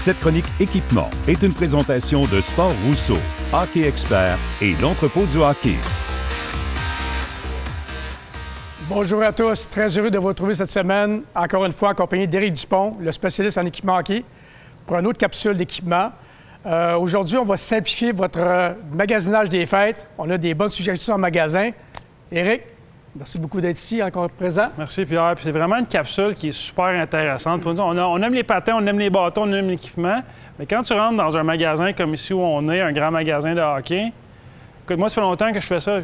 Cette chronique équipement est une présentation de Sport Rousseau, Hockey Expert et l'entrepôt du hockey. Bonjour à tous, très heureux de vous retrouver cette semaine, encore une fois en compagnie d'Éric Dupont, le spécialiste en équipement hockey, pour une autre capsule d'équipement. Aujourd'hui, on va simplifier votre magasinage des fêtes. On a des bonnes suggestions en magasin. Éric, merci beaucoup d'être ici, encore présent. Merci Pierre. Puis c'est vraiment une capsule qui est super intéressante. Pour nous, on aime les patins, on aime les bâtons, on aime l'équipement. Mais quand tu rentres dans un magasin comme ici où on est, un grand magasin de hockey, écoute, moi, ça fait longtemps que je fais ça,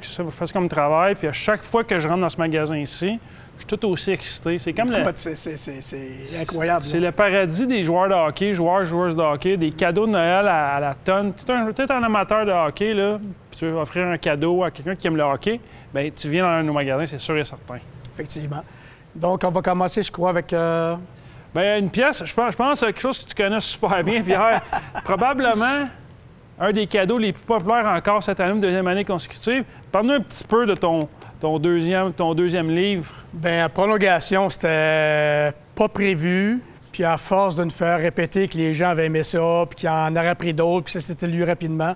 comme travail. Puis à chaque fois que je rentre dans ce magasin ici, je suis tout aussi excité. C'est comme c'est incroyable. C'est le paradis des joueurs de hockey, joueuses de hockey, des cadeaux de Noël à la tonne. Tu es un amateur de hockey, là, puis tu veux offrir un cadeau à quelqu'un qui aime le hockey, bien, tu viens dans un de nos magasins, c'est sûr et certain. Effectivement. Donc, on va commencer, je crois, avec... Bien, une pièce, je pense quelque chose que tu connais super bien, Pierre. Probablement un des cadeaux les plus populaires encore cette année, une deuxième année consécutive. Parle-nous un petit peu de ton deuxième livre. Bien, la prolongation, c'était pas prévu. Puis à force de nous faire répéter que les gens avaient aimé ça, puis qu'ils en auraient pris d'autres, puis ça s'était lu rapidement,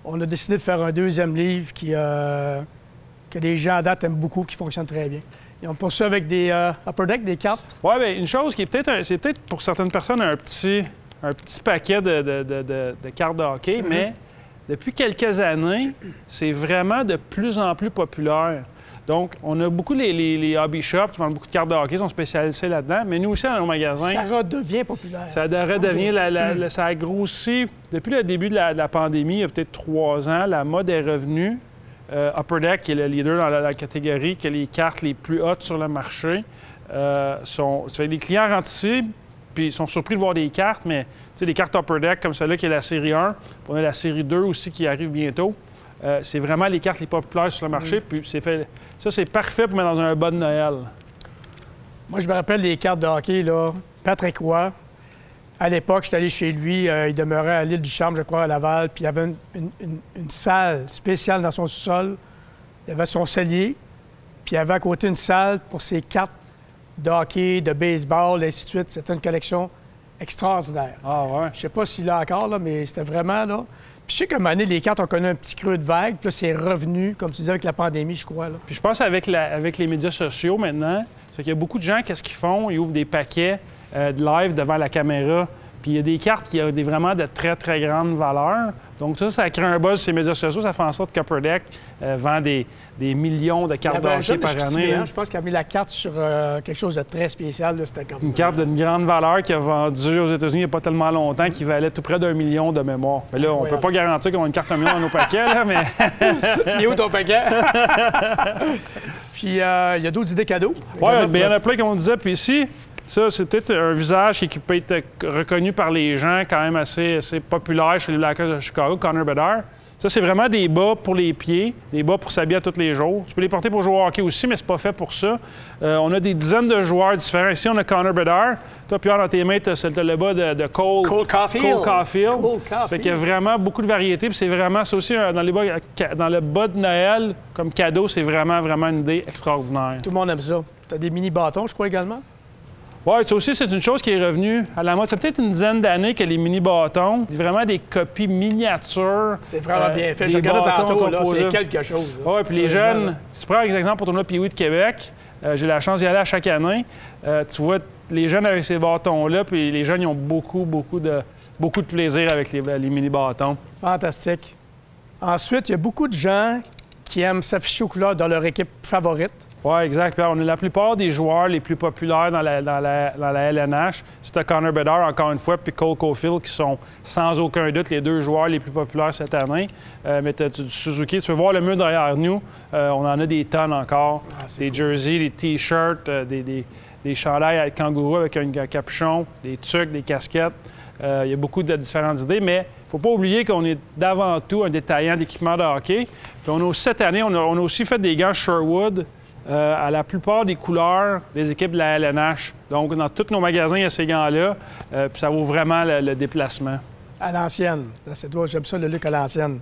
on a décidé de faire un deuxième livre que les gens à date aiment beaucoup, qui fonctionne très bien. Et on poursuit avec des Upper Deck, des cartes. Oui, bien, une chose qui est c'est peut-être pour certaines personnes un petit paquet de cartes de hockey, mais depuis quelques années, c'est vraiment de plus en plus populaire. Donc, on a beaucoup les hobby shops qui vendent beaucoup de cartes de hockey, sont spécialisés là-dedans, mais nous aussi, dans nos magasins... Ça redevient populaire. Ça redevient... Ça a grossi. Depuis le début de la pandémie, il y a peut-être 3 ans, la mode est revenue. Upper Deck, qui est le leader dans la catégorie, qui a les cartes les plus hautes sur le marché. Les clients rentrent ici, puis ils sont surpris de voir des cartes, mais des cartes Upper Deck comme celle-là qui est la série 1, puis on a la série 2 aussi qui arrive bientôt. C'est vraiment les cartes les plus populaires sur le marché, puis ça, c'est parfait pour mettre dans un bas de Noël. Moi, je me rappelle les cartes de hockey, là. Patrick Roy, à l'époque, j'étais allé chez lui, il demeurait à l'île du Charme, je crois, à Laval, puis il y avait une salle spéciale dans son sous-sol. Il y avait son cellier, puis il y avait à côté une salle pour ses cartes de hockey, de baseball, et ainsi de suite. C'était une collection extraordinaire. Ah ouais? Je sais pas s'il l'a encore, là, mais c'était vraiment, là... Puis je sais qu'à un moment donné, les cartes ont connu un petit creux de vague, puis là, c'est revenu, comme tu disais, avec la pandémie, je crois, là. Puis je pense avec les médias sociaux, maintenant, c'est qu'il y a beaucoup de gens, qu'est-ce qu'ils font? Ils ouvrent des paquets de live devant la caméra, puis il y a des cartes qui ont vraiment de très, très grandes valeurs. Donc ça crée un buzz sur les médias sociaux, ça fait en sorte qu'Upper Deck vend des millions de cartes de hockey par année. Je pense qu'il a mis la carte sur quelque chose de très spécial. Une carte d'une grande valeur qui a vendu aux États-Unis il n'y a pas tellement longtemps, qui valait tout près d'1 million de mémoire. Mais là, on ne peut pas garantir qu'on a une carte 1 million dans nos paquets, là, mais... Il est où ton paquet? Puis il y a d'autres idées cadeaux. Oui, il y en a plein, comme on disait. Puis ici, ça, c'est peut-être un visage qui peut être reconnu par les gens, quand même assez populaire chez les Blackhawks de Chicago, Connor Bedard. Ça, c'est vraiment des bas pour les pieds, des bas pour s'habiller à tous les jours. Tu peux les porter pour jouer au hockey aussi, mais c'est pas fait pour ça. On a des dizaines de joueurs différents. Ici, on a Connor Bedard. Toi, Pierre, dans tes mains, tu as le bas de Cole Caulfield. Ça fait qu'il y a vraiment beaucoup de variétés. Puis c'est vraiment, ça aussi, dans le bas de Noël, comme cadeau, c'est vraiment, vraiment une idée extraordinaire. Tout le monde aime ça. Tu as des mini-bâtons, je crois, également? Oui, ça aussi, c'est une chose qui est revenue à la mode. C'est peut-être une dizaine d'années que les mini-bâtons, vraiment des copies miniatures. C'est vraiment bien fait. Je regardais tantôt, là, c'est quelque chose. Oui, puis les jeunes, si tu prends par exemple pour ton Pee-Wee de Québec, j'ai la chance d'y aller à chaque année. Tu vois les jeunes avec ces bâtons-là, puis les jeunes, ils ont beaucoup de plaisir avec les mini-bâtons. Fantastique. Ensuite, il y a beaucoup de gens qui aiment s'afficher aux couleurs dans leur équipe favorite. Oui, exact. Puis on a la plupart des joueurs les plus populaires dans la LNH. C'est Connor Bedard, encore une fois, puis Cole Caulfield, qui sont sans aucun doute les 2 joueurs les plus populaires cette année. Mais tu as du Suzuki. Tu peux voir le mur derrière nous. On en a des tonnes encore. Des jerseys, des T-shirts, des chandails avec kangourou avec un capuchon, des tucs, des casquettes. Il y a beaucoup de différentes idées, mais il ne faut pas oublier qu'on est d'avant tout un détaillant d'équipement de hockey. Puis on a aussi, cette année, on a aussi fait des gants Sherwood à la plupart des couleurs des équipes de la LNH. Donc, dans tous nos magasins, il y a ces gants-là, puis ça vaut vraiment le déplacement. À l'ancienne. C'est toi, j'aime ça, le look à l'ancienne.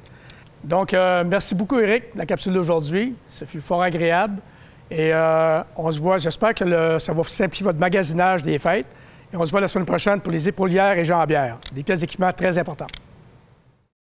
Donc, merci beaucoup, Éric, de la capsule d'aujourd'hui. Ça fut fort agréable. Et on se voit, j'espère que ça va simplifier votre magasinage des fêtes. Et on se voit la semaine prochaine pour les épaulières et jambières, des pièces d'équipement très importantes.